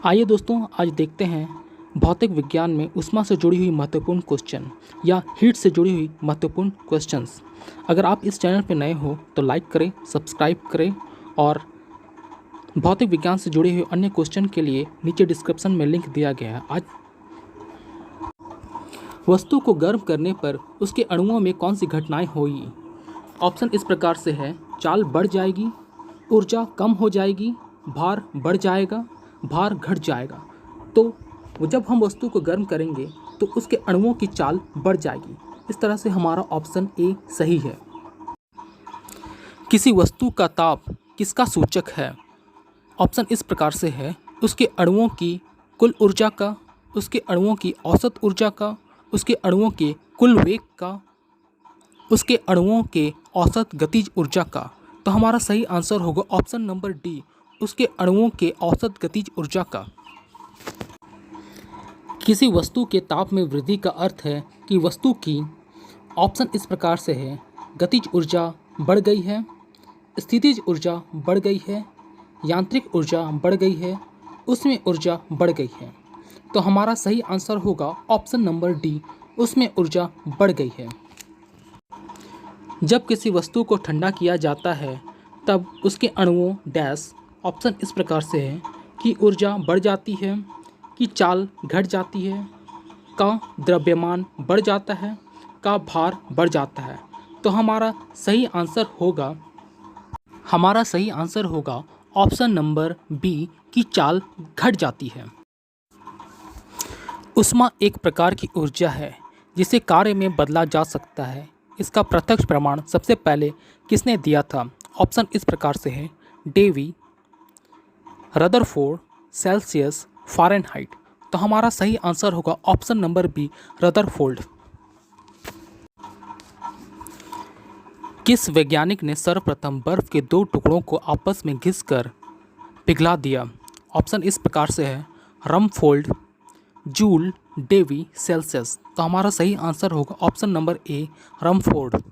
आइए दोस्तों, आज देखते हैं भौतिक विज्ञान में ऊष्मा से जुड़ी हुई महत्वपूर्ण क्वेश्चन या हीट से जुड़ी हुई महत्वपूर्ण क्वेश्चंस। अगर आप इस चैनल पर नए हो तो लाइक करें, सब्सक्राइब करें और भौतिक विज्ञान से जुड़े हुए अन्य क्वेश्चन के लिए नीचे डिस्क्रिप्शन में लिंक दिया गया है। आज वस्तु को गर्म करने पर उसके अणुओं में कौन सी घटनाएं होगी? ऑप्शन इस प्रकार से है: चाल बढ़ जाएगी, ऊर्जा कम हो जाएगी, भार बढ़ जाएगा, भार घट जाएगा। तो जब हम वस्तु को गर्म करेंगे तो उसके अणुओं की चाल बढ़ जाएगी। इस तरह से हमारा ऑप्शन ए सही है। किसी वस्तु का ताप किसका सूचक है? ऑप्शन इस प्रकार से है: उसके अणुओं की कुल ऊर्जा का, उसके अणुओं की औसत ऊर्जा का, उसके अणुओं के कुल वेग का, उसके अणुओं के औसत गतिज ऊर्जा का। तो हमारा सही आंसर होगा ऑप्शन नंबर डी, उसके अणुओं के औसत गतिज ऊर्जा का। किसी वस्तु के ताप में वृद्धि का अर्थ है कि वस्तु की, ऑप्शन इस प्रकार से है: गतिज ऊर्जा बढ़ गई है, स्थितिज ऊर्जा बढ़ गई है, यांत्रिक ऊर्जा बढ़ गई है, उसमें ऊर्जा बढ़ गई है। तो हमारा सही आंसर होगा ऑप्शन नंबर डी, उसमें ऊर्जा बढ़ गई है। जब किसी वस्तु को ठंडा किया जाता है तब उसके अणुओं डैश, ऑप्शन इस प्रकार से है कि ऊर्जा बढ़ जाती है, कि चाल घट जाती है, का द्रव्यमान बढ़ जाता है, का भार बढ़ जाता है। तो हमारा सही आंसर होगा ऑप्शन नंबर बी, की चाल घट जाती है। ऊष्मा एक प्रकार की ऊर्जा है जिसे कार्य में बदला जा सकता है। इसका प्रत्यक्ष प्रमाण सबसे पहले किसने दिया था? ऑप्शन इस प्रकार से है: डेवी, रदरफोर्ड, सेल्सियस, फ़ारेनहाइट। तो हमारा सही आंसर होगा ऑप्शन नंबर बी, रदरफोर्ड। किस वैज्ञानिक ने सर्वप्रथम बर्फ के दो टुकड़ों को आपस में घिसकर पिघला दिया? ऑप्शन इस प्रकार से है: रमफोर्ड, जूल, डेवी, सेल्सियस। तो हमारा सही आंसर होगा option number A, Rumford.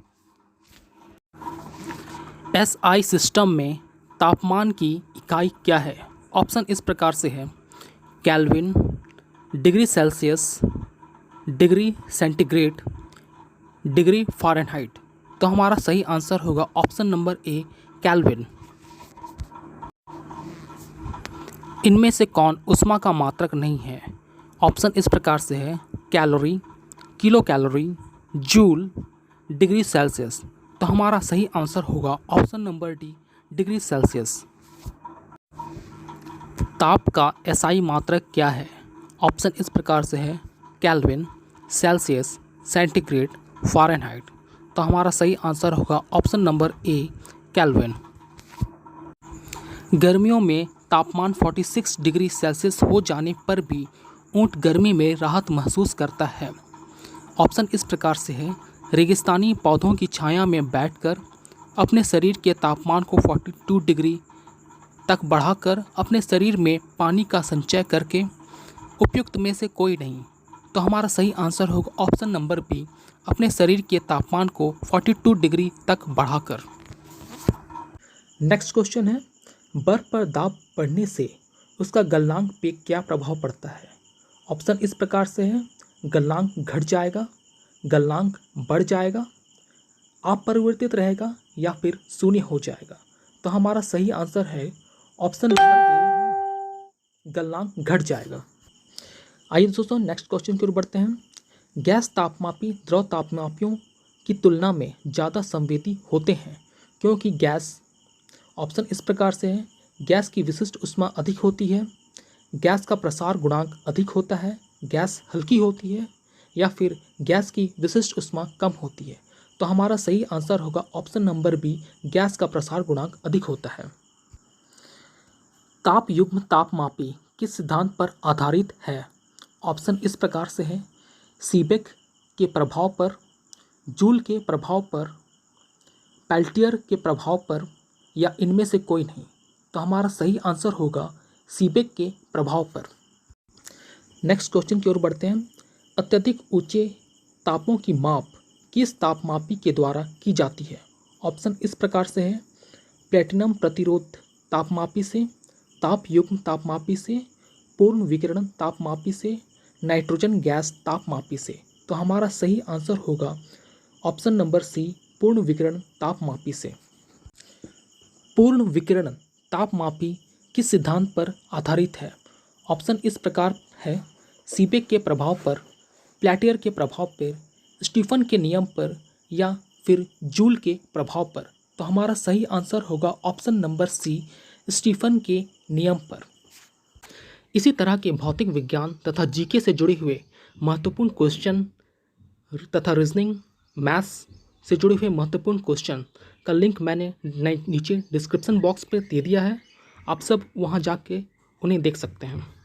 SI system में तापमान की इकाई क्या है? ऑप्शन इस प्रकार से है: kelvin, degree Celsius, degree centigrade, degree Fahrenheit. तो हमारा सही आंसर होगा ऑप्शन नंबर ए, केल्विन। इनमें से कौन ऊष्मा का मात्रक नहीं है? ऑप्शन इस प्रकार से है: calorie, kilo calorie, joule, degree Celsius. तो हमारा सही आंसर होगा option number D, degree Celsius. ताप का एसआई मात्रक क्या है? ऑप्शन इस प्रकार से है: केल्विन, सेल्सियस, सेंटीग्रेड, फ़ारेनहाइट। तो हमारा सही आंसर होगा ऑप्शन नंबर ए, केल्विन। गर्मियों में तापमान 46 डिग्री सेल्सियस हो जाने पर भी ऊंट गर्मी में राहत महसूस करता है। ऑप्शन इस प्रकार से है: रेगिस्तानी पौधों की छाया में बैठकर, अपने शरीर के तापमान को 42 डिग्री तक बढ़ाकर, अपने शरीर में पानी का संचय करके, उपयुक्त में से कोई नहीं। तो हमारा सही आंसर होगा ऑप्शन नंबर बी, अपने शरीर के तापमान को 42 डिग्री तक बढ़ाकर। नेक्स्ट क्वेश्चन है: बर्फ पर दाब पड़ने से उसका गलनांक पे क्या प्रभाव पड़ता है? ऑप्शन इस प्रकार से है: गलनांक घट जाएगा, गलनांक बढ़ जाएगा, अपरिवर्तित रहेगा या फिर शून्य हो जाएगा। तो हमारा सही आंसर है ऑप्शन नंबर ए, गलनांक घट जाएगा। आइए दोस्तों, नेक्स्ट क्वेश्चन की ओर बढ़ते हैं। गैस तापमापी द्रव तापमापियों की तुलना में ज़्यादा संवेदी होते हैं क्योंकि गैस, ऑप्शन इस प्रकार से है: गैस की विशिष्ट ऊष्मा अधिक होती है, गैस का प्रसार गुणांक अधिक होता है, गैस हल्की होती है, या फिर गैस की विशिष्ट ऊष्मा कम होती है। तो हमारा सही आंसर होगा ऑप्शन नंबर बी, गैस का प्रसार गुणांक अधिक होता है। ताप युग्म तापमापी किस सिद्धांत पर आधारित है? ऑप्शन इस प्रकार से है: सीबेक के प्रभाव पर, जूल के प्रभाव पर, पेल्टियर के प्रभाव पर, या इनमें से कोई नहीं। तो हमारा सही आंसर होगा सीबेक के प्रभाव पर। नेक्स्ट क्वेश्चन की ओर बढ़ते हैं। अत्यधिक ऊंचे तापों की माप किस तापमापी के द्वारा की जाती है? ऑप्शन इस प्रकार से है: प्लेटिनम प्रतिरोध तापमापी से, ताप युग्म तापमापी से, पूर्ण विकिरण तापमापी से, नाइट्रोजन गैस तापमापी से। तो हमारा सही आंसर होगा ऑप्शन नंबर सी, पूर्ण विकिरण तापमापी से। पूर्ण विकिरण तापमापी किस सिद्धांत पर आधारित है? ऑप्शन इस प्रकार है, सीबेक के प्रभाव पर, प्लैटियर के प्रभाव पर, स्टीफन के नियम पर, या फिर जूल के प्रभाव पर। तो हमारा सही आंसर होगा ऑप्शन नंबर सी, स्टीफन के नियम पर। इसी तरह के भौतिक विज्ञान तथा जीके से जुड़े हुए महत्वपूर्ण क्वेश्चन तथा रीजनिंग, मैथ्स से जुड़े हुए महत्वपूर्ण क्वेश्चन का लिंक मैंने नीचे डिस्क्रिप्शन बॉक्स पे दे दिया है। आप सब वहाँ जाके उन्हें देख सकते हैं।